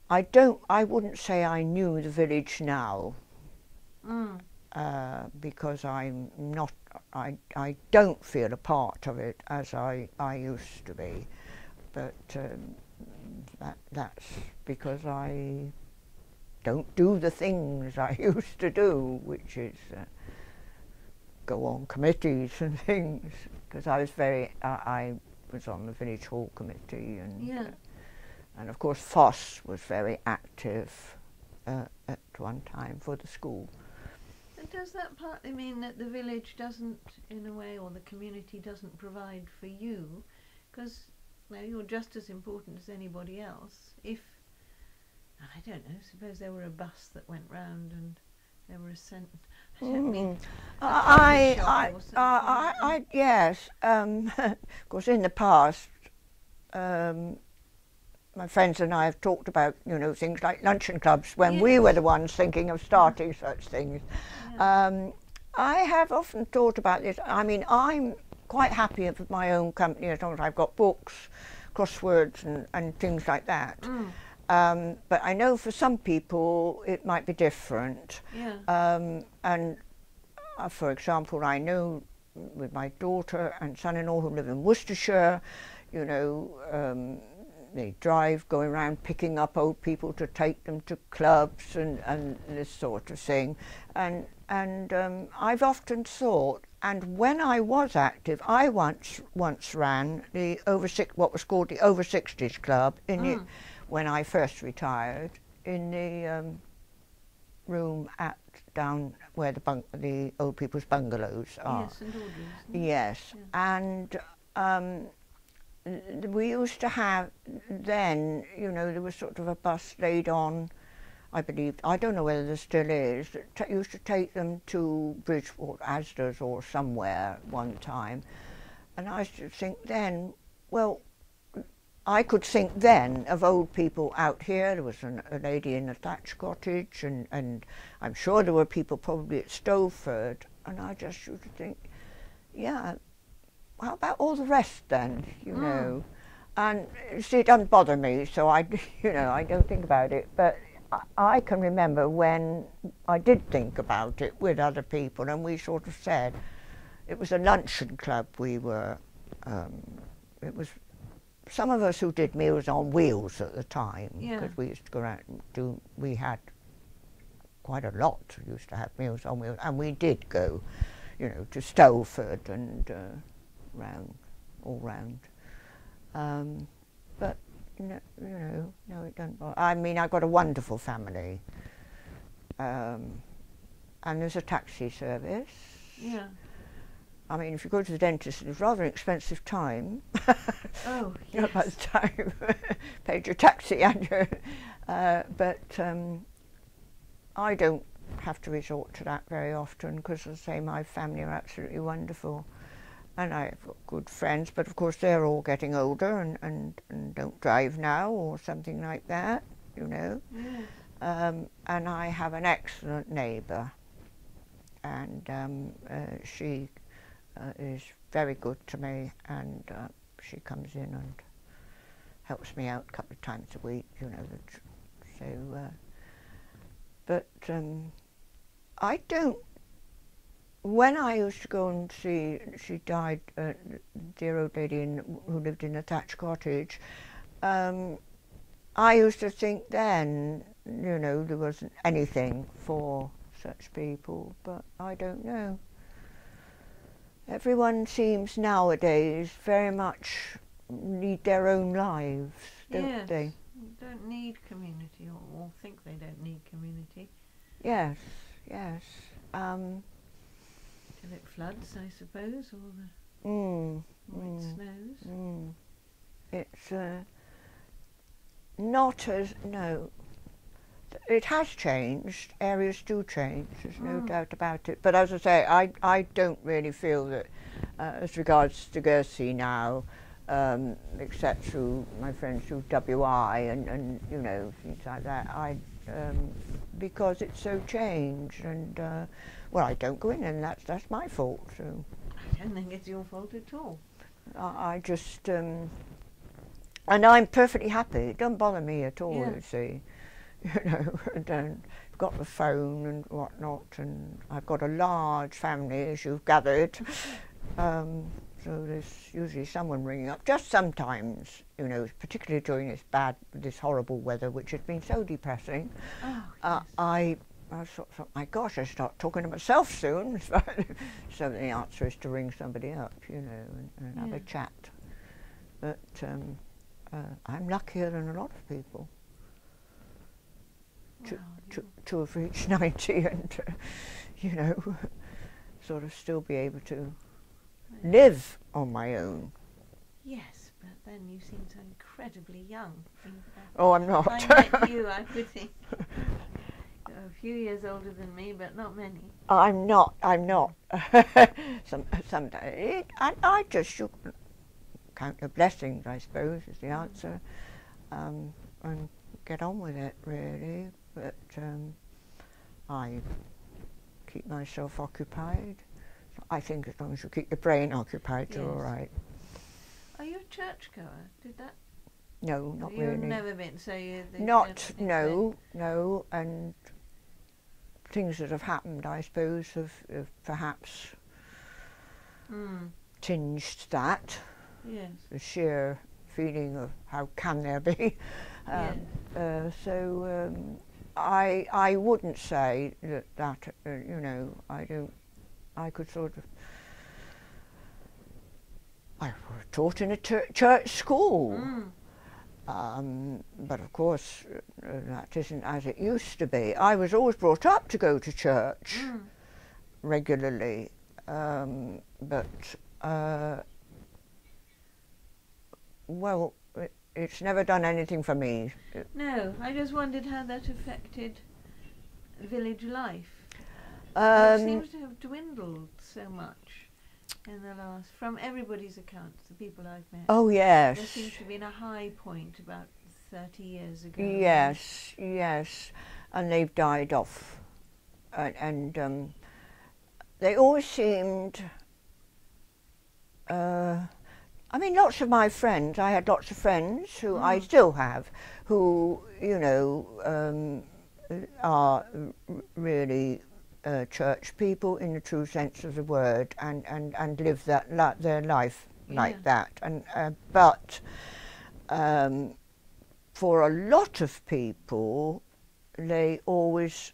I wouldn't say I knew the village now, because I'm not, I don't feel a part of it as I used to be, but that's because I don't do the things I used to do, which is go on committees and things, because I was on the village hall committee, and of course Foss was very active at one time for the school. And does that partly mean that the village doesn't, in a way, or the community doesn't provide for you? Because, well, you're just as important as anybody else. If, I don't know, suppose there were a bus that went round and there were I don't mean yes, of course in the past my friends and I have talked about, you know, things like luncheon clubs when we were the ones thinking of starting such things. I have often thought about this. I mean, I'm quite happy with my own company as long as I've got books, crosswords and things like that. But I know for some people it might be different. And for example, I know with my daughter and son-in-law who live in Worcestershire, you know, they drive, going around picking up old people to take them to clubs and this sort of thing. And I've often thought, and when I was active, I once ran the what was called the Over 60s Club in the, when I first retired, in the room down where the old people's bungalows are. Yes, and Audrey's. Yes, and we used to have then, you know, there was sort of a bus laid on, I believe, I don't know whether there still is, that used to take them to Bridgewater, Asda's or somewhere one time. And I used to think then, well, I could think then of old people out here. There was a lady in a thatched cottage, and I'm sure there were people probably at Stowford, and I just used to think, yeah, how about all the rest then, you know? And see, it doesn't bother me, so I don't think about it, but I can remember when I did think about it with other people, and we sort of said, it was a luncheon club we were, it was some of us who did Meals on Wheels at the time, Yeah. because we used to go around and do, we had quite a lot, we used to have Meals on Wheels, and we did go, you know, to Stowford and all round. But, no, it doesn't bother. I mean, I've got a wonderful family, and there's a taxi service. Yeah. I mean, if you go to the dentist, it's rather an expensive time. Oh, Not by the yes. time paid your taxi and your, but I don't have to resort to that very often because, as I say, my family are absolutely wonderful, and I've got good friends. But of course, they're all getting older and don't drive now or something like that, you know. Yes. And I have an excellent neighbour, and she is very good to me, and she comes in and helps me out a couple of times a week, you know. So, but I don't. When I used to go and see, she died, dear old lady who lived in a thatched cottage. I used to think then, you know, there wasn't anything for such people, but I don't know. Everyone seems nowadays very much need their own lives, don't Yes. they? Don't need community, or think they don't need community. Yes, yes. Till it floods, I suppose, or it snows. It's not as, no. It has changed. Areas do change. There's no doubt about it. But as I say, I don't really feel that, as regards Stogursey now, except through my friends through WI and you know, things like that. Because it's so changed, and well, I don't go in, and that's my fault. So I don't think it's your fault at all. I just and I'm perfectly happy. It doesn't bother me at all. Yeah. You see. You know, and I've got the phone and whatnot, and I've got a large family, as you've gathered. So there's usually someone ringing up. Just sometimes, you know, particularly during this horrible weather, which has been so depressing. Oh, yes. I sort of thought, my gosh, I start talking to myself soon. So the answer is to ring somebody up, you know, and have a chat. But I'm luckier than a lot of people. To have reached 90 and, you know, sort of still be able to live on my own. Yes, but then you seem so incredibly young. Oh, I'm not. If I met you, I would think you're a few years older than me, but not many. I'm not. Someday, I just should count the blessings, I suppose, is the answer, and get on with it, really. But I keep myself occupied. I think as long as you keep your brain occupied, you're all right. Are you a churchgoer? Did that? No, not You've really. never been, so you. No, and things that have happened, I suppose, have perhaps tinged that. Yes. The sheer feeling of how can there be. So I wouldn't say that you know, I could sort of, I was taught in a church school, but of course that isn't as it used to be. I was always brought up to go to church regularly, but well, it's never done anything for me. No, I just wondered how that affected village life. It seems to have dwindled so much in the last, from everybody's accounts, the people I've met. Oh yes. There seems to have been a high point about 30 years ago. Yes, and they've died off, and they always seemed. I mean, lots of my friends, I had lots of friends who I still have, who, you know, are really church people in the true sense of the word, and live their life like that. And but for a lot of people, they always,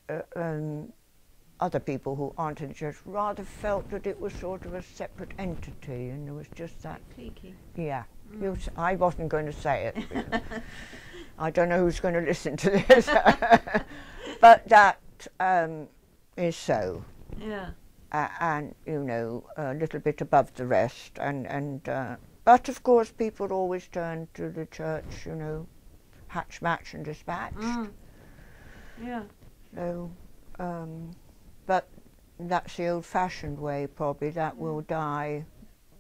other people who aren't in the church, rather felt that it was sort of a separate entity, and there was just that. Cliquey. Yeah. I wasn't going to say it. I don't know who's going to listen to this. But that is so. Yeah. And, you know, a little bit above the rest. But of course people always turn to the church, you know, hatch, match and dispatch. Yeah. So, but that's the old-fashioned way probably. That will die,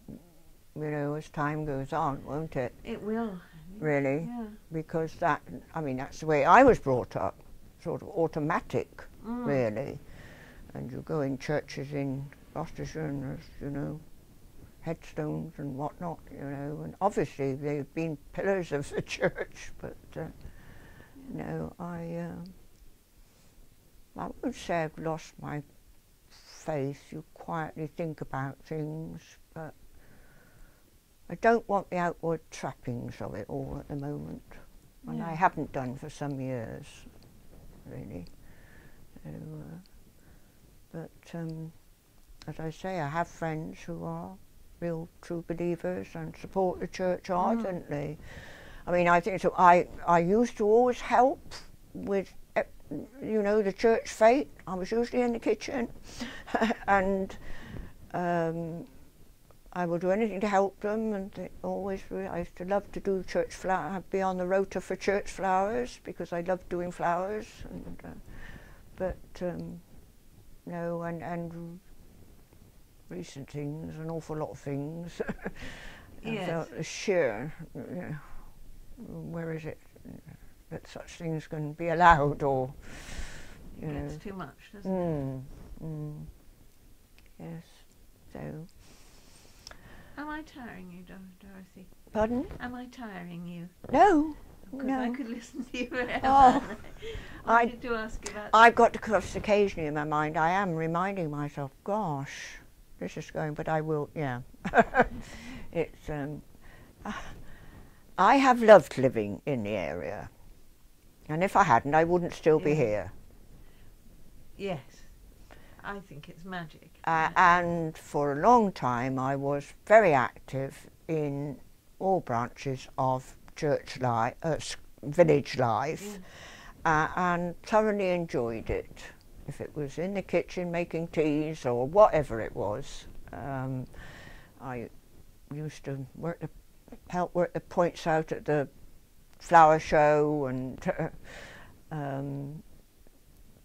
you know, as time goes on, won't it? It will. Really? Yeah. Because that, I mean, that's the way I was brought up, sort of automatic, really. And you go in churches in Gloucestershire and there's, you know, headstones and whatnot, you know, and obviously they've been pillars of the church, but no, I wouldn't say I've lost my faith. You quietly think about things, but I don't want the outward trappings of it all at the moment, and I haven't done for some years, really. So, but as I say, I have friends who are real true believers and support the church ardently. I mean, I think so. I used to always help with, you know, the church fete. I was usually in the kitchen, and I would do anything to help them. And they always, I used to love to do church flowers. I'd be on the rota for church flowers because I loved doing flowers. And no, and recent things, an awful lot of things. I felt a sheer, you know, where is it that such things can be allowed, or, you know. It's too much, doesn't it? Yes, so. Am I tiring you, Dorothy? Pardon? Am I tiring you? No. Because No. I could listen to you forever. Oh, I wanted to ask you about. I've got to cross occasionally in my mind. I am reminding myself, gosh, this is going, but I will, yeah. It's, I have loved living in the area. And if I hadn't, I wouldn't still be here. Yes. I think it's magic. And for a long time, I was very active in all branches of church life, village life, and thoroughly enjoyed it. If it was in the kitchen making teas or whatever it was, I used to help work the points out at the flower show, and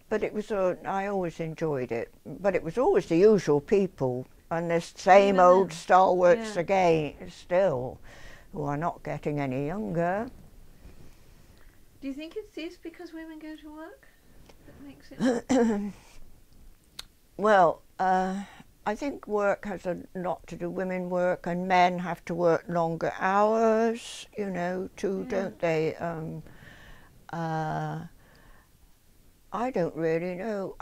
but it was I always enjoyed it. But it was always the usual people and the same old stalwarts again, still, who are not getting any younger. Do you think it's this because women go to work that makes it? Well, I think work has a lot to do. Women work and men have to work longer hours, you know, too, don't they? I don't really know.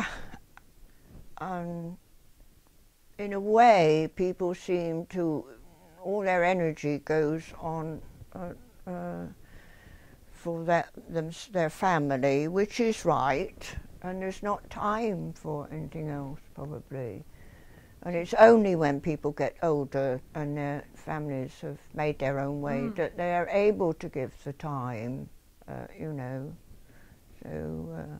In a way, people seem to, all their energy goes on for their family, which is right, and there's not time for anything else, probably. And it's only when people get older and their families have made their own way that they are able to give the time, you know. So,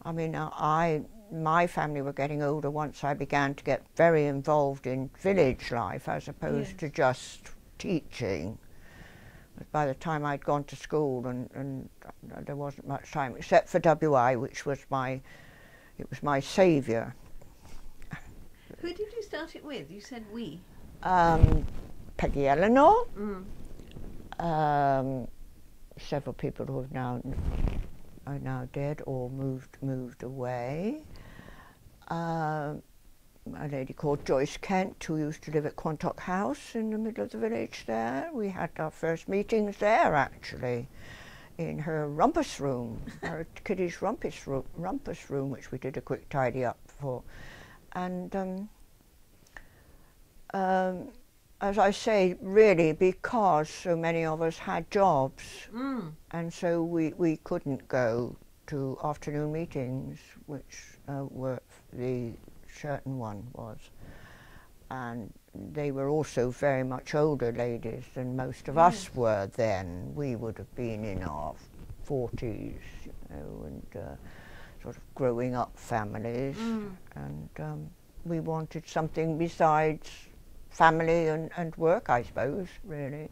I mean, my family were getting older once I began to get very involved in village life as opposed to just teaching. But by the time I'd gone to school and there wasn't much time except for WI, which was my saviour. Who did you start it with? You said we. Peggy Eleanor. Several people who are now dead or moved away. A lady called Joyce Kent, who used to live at Quantock House in the middle of the village there. We had our first meetings there, actually, in her rumpus room, her kiddies' rumpus room, which we did a quick tidy up for. And as I say, really because so many of us had jobs, and so we couldn't go to afternoon meetings, which were the Sheraton one was. And they were also very much older ladies than most of us were then. We would have been in our 40s, you know, and sort of growing up families. And we wanted something besides family and work, I suppose, really.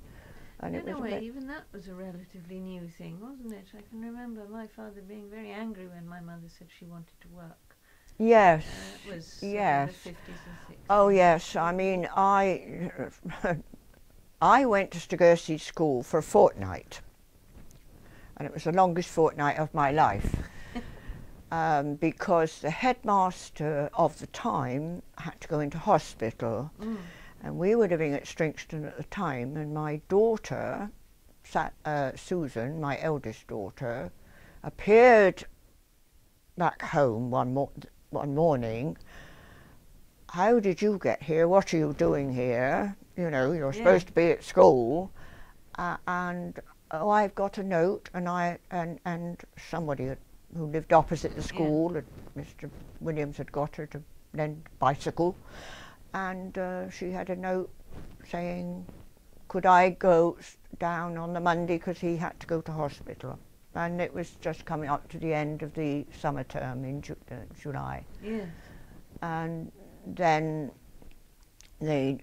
And in a way, even that was a relatively new thing, wasn't it? I can remember my father being very angry when my mother said she wanted to work. Yes. It was yes. the 50s and 60s. Oh yes. I mean, I went to Stogursey School for a fortnight, and it was the longest fortnight of my life. Because the headmaster of the time had to go into hospital, and we were living at Stringston at the time, and my daughter, Susan, my eldest daughter, appeared back home one morning. How did you get here? What are you doing here? You know, you're supposed to be at school. And oh, I've got a note, and somebody who lived opposite the school, Mr. Williams, had got her to lend a bicycle, and she had a note saying, could I go down on the Monday because he had to go to hospital. And it was just coming up to the end of the summer term in July. Yes. And then the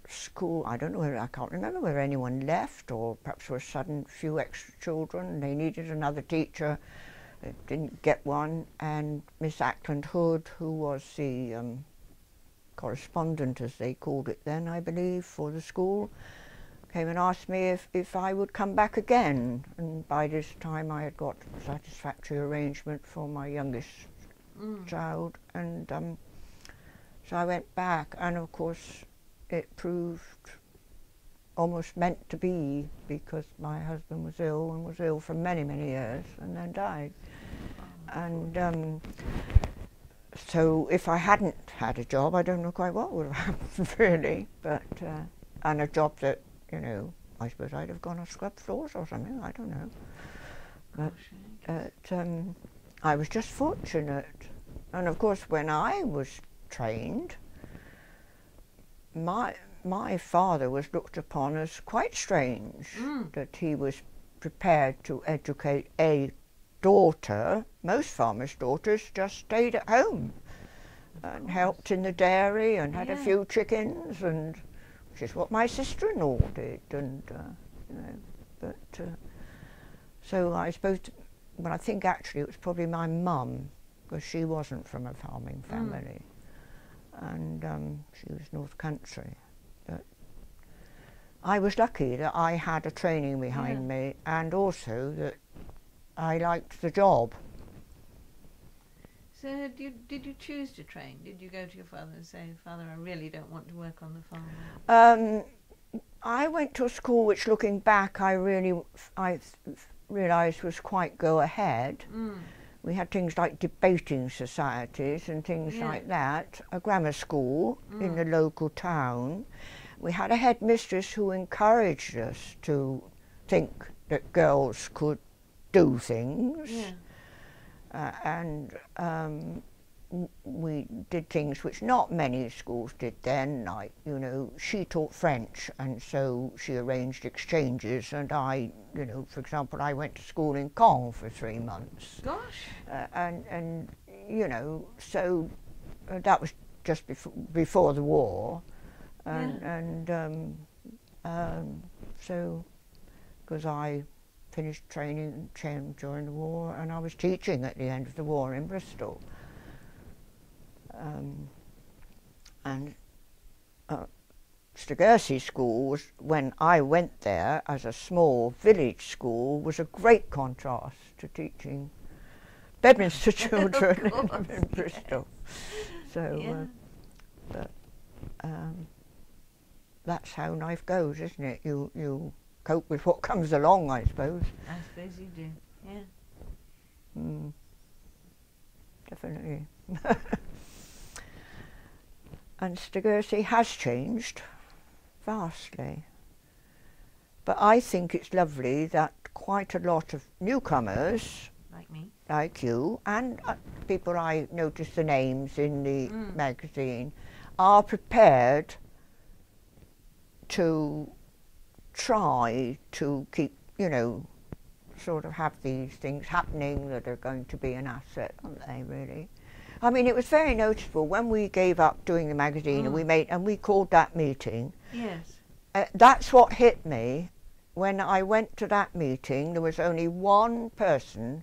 school, I don't know where, I can't remember whether anyone left, or perhaps there were sudden few extra children. They needed another teacher. They didn't get one, and Miss Ackland Hood, who was the correspondent, as they called it then, I believe, for the school, came and asked me if I would come back again. And by this time I had got a satisfactory arrangement for my youngest child, and so I went back, and of course it proved almost meant to be, because my husband was ill, and was ill for many, many years, and then died. And so if I hadn't had a job, I don't know quite what would have happened, really. But and a job that, you know, I suppose I'd have gone and scrubbed floors or something, I don't know. But I was just fortunate. And of course, when I was trained, my father was looked upon as quite strange, that he was prepared to educate a daughter. Most farmers' daughters just stayed at home and helped in the dairy and had a few chickens, and which is what my sister-in-law did. And you know, but so I suppose, well, I think actually it was probably my mum, because she wasn't from a farming family, and she was North Country. But I was lucky that I had a training behind me, and also that I liked the job. So did you choose to train? Did you go to your father and say, Father, I really don't want to work on the farm? I went to a school which, looking back, I realised was quite go ahead. We had things like debating societies and things like that, a grammar school in the local town. We had a headmistress who encouraged us to think that girls could do things, and we did things which not many schools did then, like, you know, she taught French, and so she arranged exchanges, and I, you know, for example, I went to school in Caen for 3 months. Gosh. And you know, so that was just before the war, and so because I finished training during the war, and I was teaching at the end of the war in Bristol. And Stogursey School was, when I went there as a small village school, was a great contrast to teaching Bedminster children in Bristol. So, but that's how life goes, isn't it? You cope with what comes along, I suppose. I suppose you do, yeah. Definitely. And Stogursey has changed. vastly. But I think it's lovely that quite a lot of newcomers, Like me. like you, and people I notice the names in the Mm. magazine, are prepared to try to keep, you know, sort of have these things happening that are going to be an asset, aren't they, really? I mean, it was very noticeable when we gave up doing the magazine and we called that meeting. Yes. That's what hit me. When I went to that meeting, there was only one person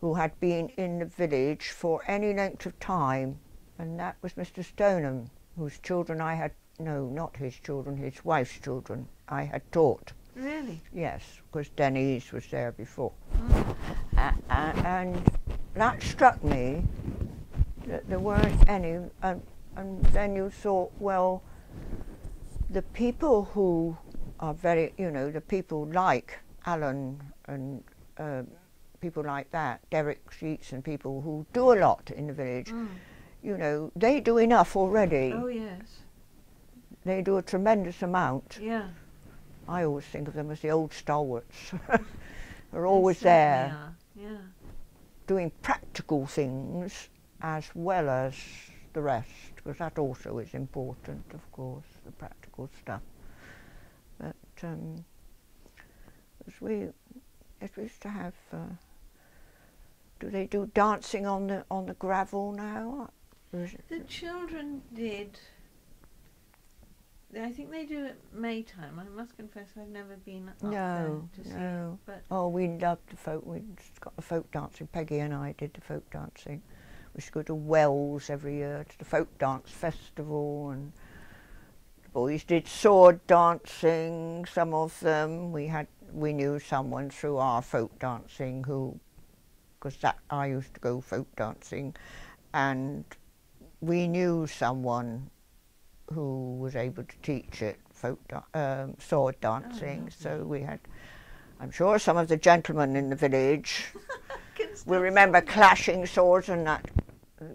who had been in the village for any length of time, and that was Mr. Stoneham, whose children I had, no, not his children, his wife's children, I had taught. Really? Yes, because Denise was there before. Mm. And that struck me, that there weren't any, and then you thought, well, the people who are very, you know, the people like Alan and people like that, Derek Sheets and people who do a lot in the village, you know, they do enough already. Oh, yes. They do a tremendous amount. Yeah. I always think of them as the old stalwarts. They're always there, Yeah. doing practical things as well as the rest, because that also is important, of course, the practical stuff. But as we used to have, do they do dancing on the gravel now? The children did. I think they do at May time. I must confess I've never been up there to see it. But oh, we loved the folk. We got the folk dancing. Peggy and I did the folk dancing. We used to go to Wells every year to the folk dance festival, and the boys did sword dancing. Some of them we knew someone through our folk dancing who, because I used to go folk dancing, and we knew someone who was able to teach it, sword dancing. So we had, I'm sure some of the gentlemen in the village, we remember clashing swords and that,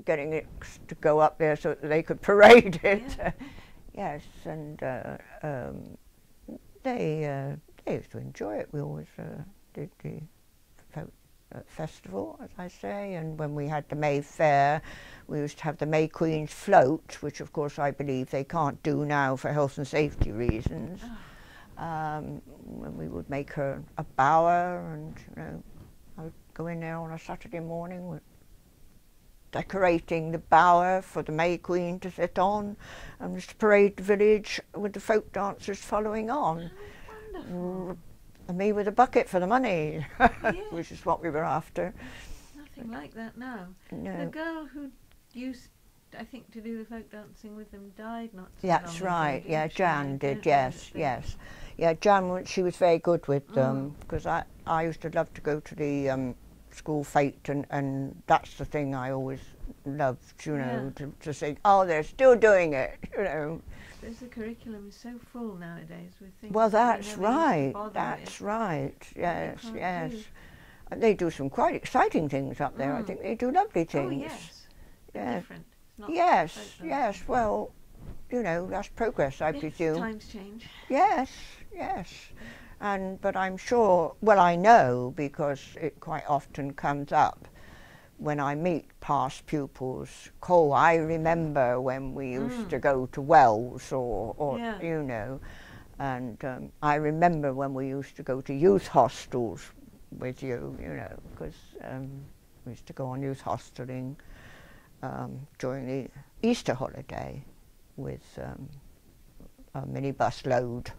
getting it to go up there so that they could parade it. Yeah. Yes, and they used to enjoy it. We always did the festival, as I say, and when we had the May Fair, we used to have the May Queen's float, which of course I believe they can't do now for health and safety reasons. When we would make her a bower, and you know, I would go in there on a Saturday morning with decorating the bower for the May Queen to sit on, and just parade the village with the folk dancers following on. Oh, wonderful. And me with a bucket for the money, Yes. which is what we were after. Nothing like that now. No. The girl who used, I think, to do the folk dancing with them died not so long That's ago, right, didn't yeah, she? Jan I did, don't know yes, the yes. Yeah, Jan, she was very good with them, Mm. because I used to love to go to the school fete, and that's the thing I always loved, you know, to think, oh, they're still doing it, you know. Because the curriculum is so full nowadays with things. Well, that we that's never used to right, bother that's with. right, yes, can't yes. do. And they do some quite exciting things up there. I Mm. think they do lovely Oh, things. yes. They're Yeah. different. It's not Yes, folk yes, dancing. well, you know, that's progress, I Yes, presume. times change. Yes, yes. But I'm sure, well, I know, because it quite often comes up when I meet past pupils. Oh, I remember when we used to go to Wells, or Yeah. you know, and I remember when we used to go to youth hostels with you, you know, because we used to go on youth hosteling during the Easter holiday with a minibus load.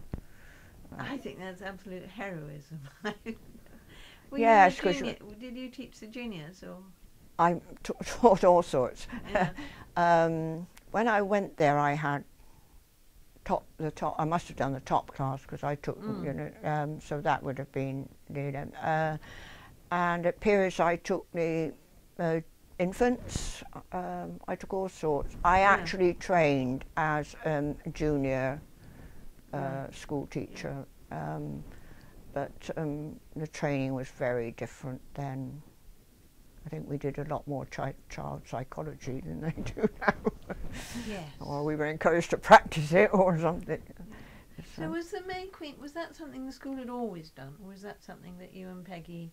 I think that's absolute heroism. Were Yes, you 'cause junior, did you teach the juniors or? I taught all sorts. Yeah. When I went there, I had the top. I must have done the top class because I took, you know, so that would have been, you know. And at periods, I took the infants. I took all sorts. I actually trained as a junior school teacher, but the training was very different then. I think we did a lot more child psychology than they do now. Yes. Or we were encouraged to practice it or something. So was the May Queen, was that something the school had always done, or was that something that you and Peggy...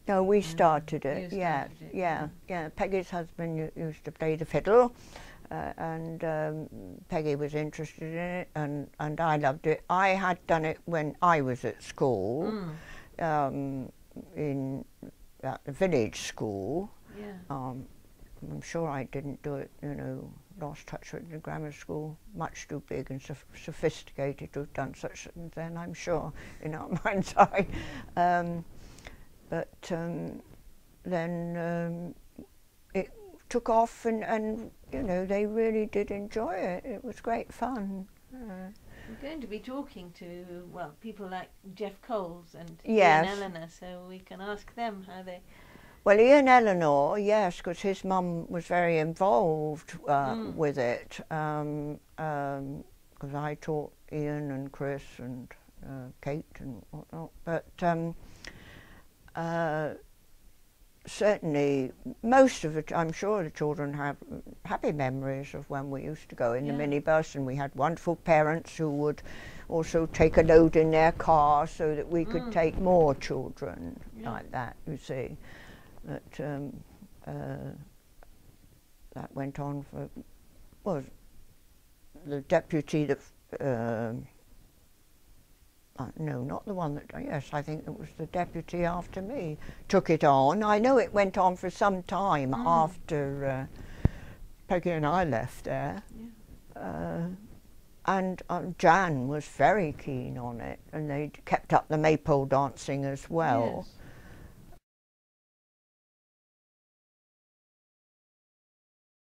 No, we started it, you yeah, started it, yeah, yeah. Peggy's husband used to play the fiddle, and Peggy was interested in it, and I loved it. I had done it when I was at school, in at the village school. Yeah. I'm sure I didn't do it, you know, lost touch with the grammar school, much too big and sophisticated to have done such things then, I'm sure, in our mind's eye. But then it took off, and you know, they really did enjoy it. It was great fun. We're going to be talking to, well, people like Jeff Coles and Yes. Ian Eleanor, so we can ask them how they... Well, Ian Eleanor, yes, because his mum was very involved with it, because I taught Ian and Chris and Kate and whatnot. But certainly, most of it, I'm sure the children have happy memories of when we used to go in the minibus, and we had wonderful parents who would also take a load in their car so that we could take more children like that, you see. That that went on for, well, the deputy that, no, not the one that, yes, I think it was the deputy after me, took it on. I know it went on for some time after Peggy and I left there. Yeah. And Jan was very keen on it, and they kept up the maypole dancing as well. Yes.